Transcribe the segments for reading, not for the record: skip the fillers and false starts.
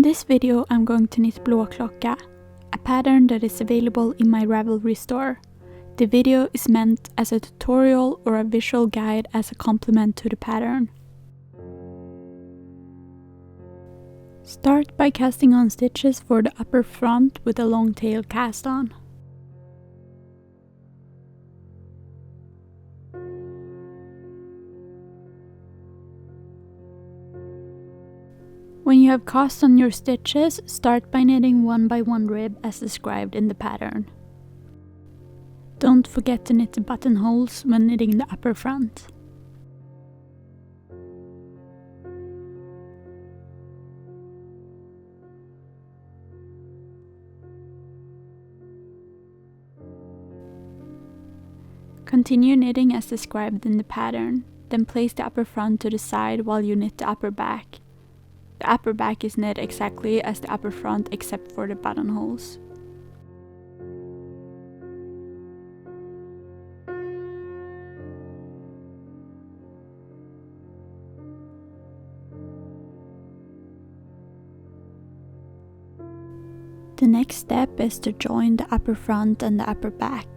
this video I'm going to knit Blåklocka, a pattern that is available in my Ravelry store. The video is meant as a tutorial or a visual guide as a complement to the pattern. Start by casting on stitches for the upper front with a long tail cast on. When you have cast on your stitches, start by knitting 1 by 1 rib as described in the pattern. Don't forget to knit the buttonholes when knitting the upper front. Continue knitting as described in the pattern, then place the upper front to the side while you knit the upper back. The upper back is knit exactly as the upper front except for the buttonholes. The next step is to join the upper front and the upper back.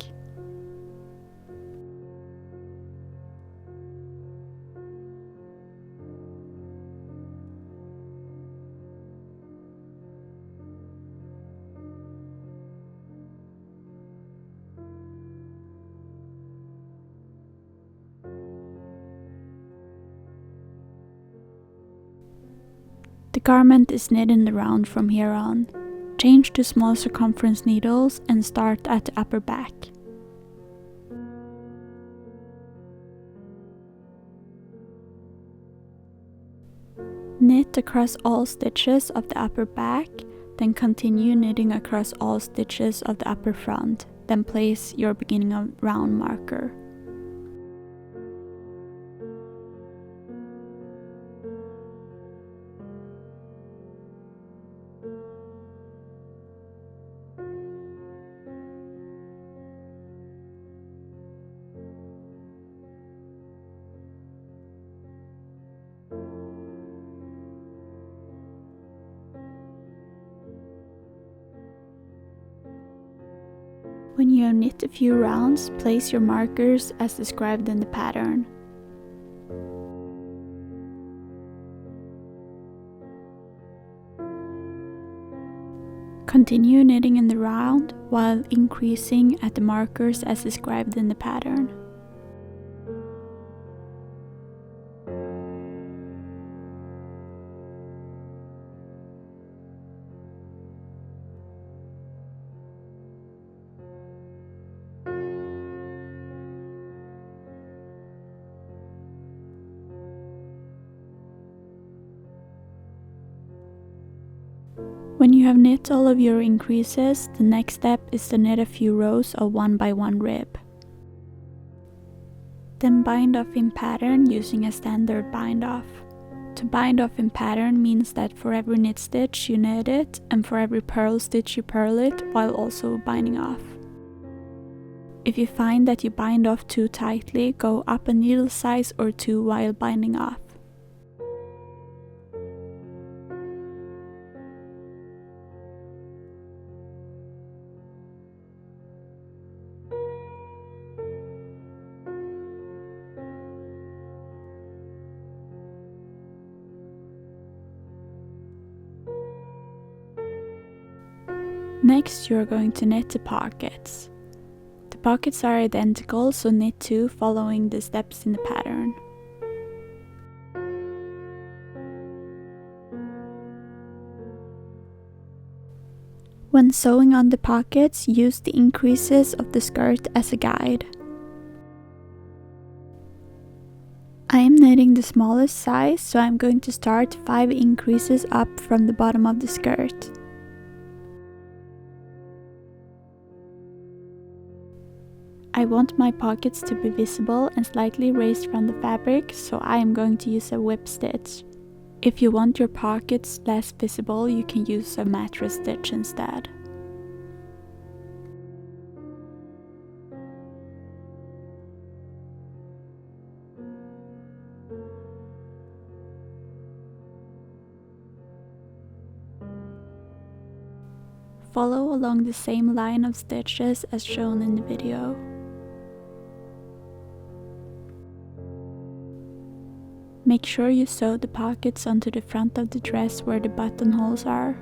The garment is knit in the round from here on. Change to small circumference needles and start at the upper back. Knit across all stitches of the upper back, then continue knitting across all stitches of the upper front, then place your beginning of round marker. When you have knit a few rounds, place your markers as described in the pattern. Continue knitting in the round while increasing at the markers as described in the pattern. When you have knit all of your increases, the next step is to knit a few rows of 1 by 1 rib. Then bind off in pattern using a standard bind off. To bind off in pattern means that for every knit stitch you knit it, and for every purl stitch you purl it while also binding off. If you find that you bind off too tightly, go up a needle size or 2 while binding off. Next, you are going to knit the pockets. The pockets are identical, so knit 2 following the steps in the pattern. When sewing on the pockets, use the increases of the skirt as a guide. I am knitting the smallest size, so I'm going to start 5 increases up from the bottom of the skirt. I want my pockets to be visible and slightly raised from the fabric, so I am going to use a whip stitch. If you want your pockets less visible, you can use a mattress stitch instead. Follow along the same line of stitches as shown in the video. Make sure you sew the pockets onto the front of the dress where the buttonholes are.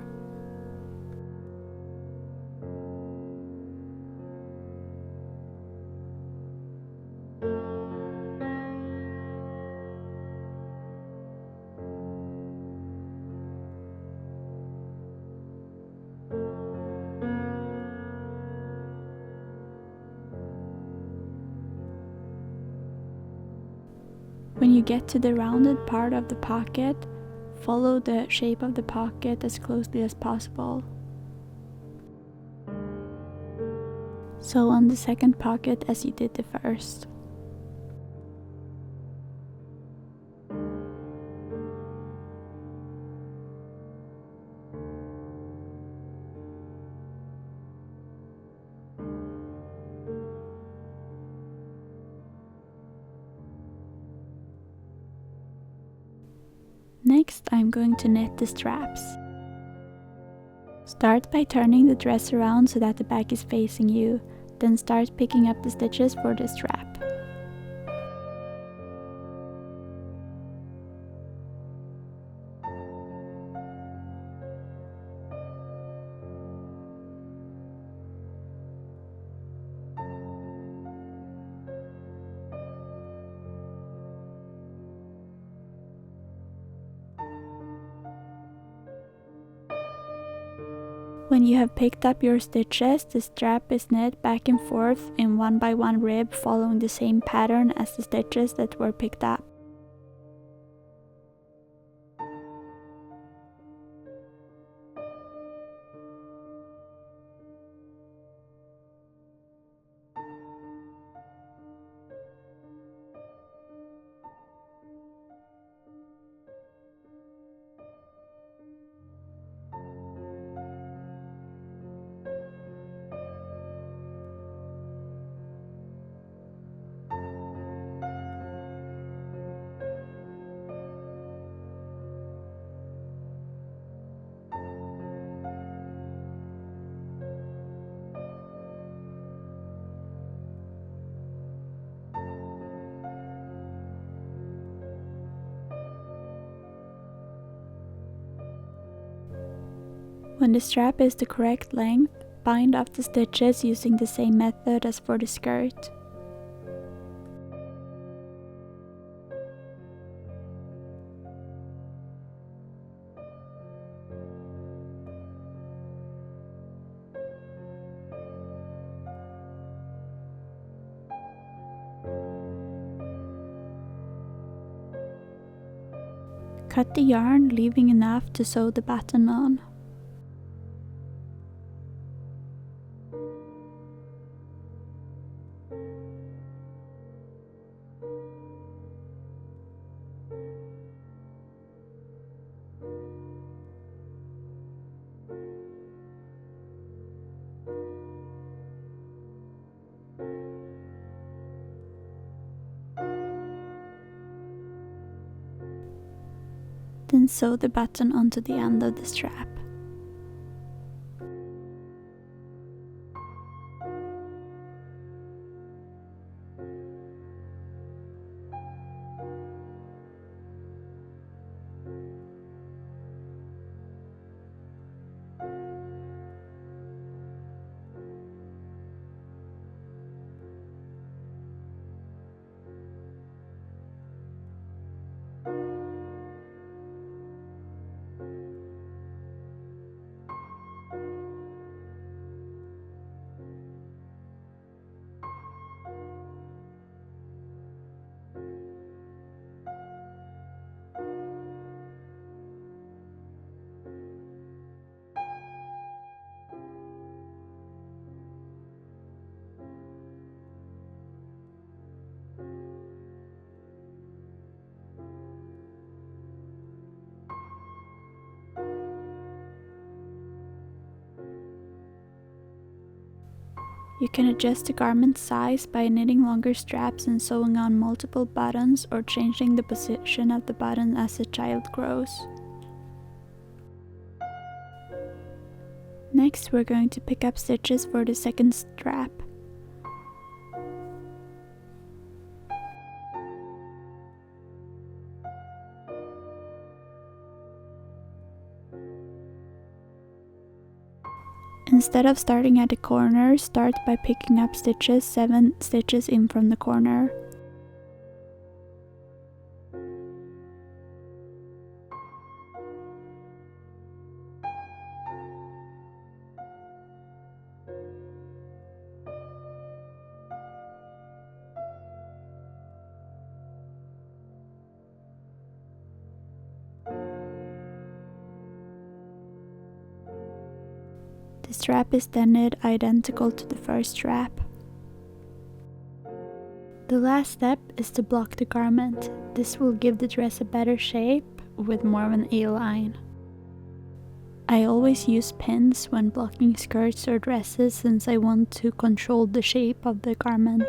When you get to the rounded part of the pocket, follow the shape of the pocket as closely as possible. Sew on the second pocket as you did the first. Next, I'm going to knit the straps. Start by turning the dress around so that the back is facing you, then start picking up the stitches for the strap. When you have picked up your stitches, the strap is knit back and forth in 1 by 1 rib following the same pattern as the stitches that were picked up. When the strap is the correct length, bind off the stitches using the same method as for the skirt. Cut the yarn, leaving enough to sew the button on. Then sew the button onto the end of the strap. You can adjust the garment size by knitting longer straps and sewing on multiple buttons or changing the position of the button as the child grows. Next, we're going to pick up stitches for the second strap. Instead of starting at the corner, start by picking up stitches 7 stitches in from the corner. The strap is then knit identical to the first strap. The last step is to block the garment. This will give the dress a better shape with more of an A-line. I always use pins when blocking skirts or dresses since I want to control the shape of the garment.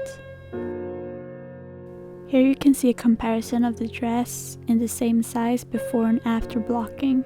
Here you can see a comparison of the dress in the same size before and after blocking.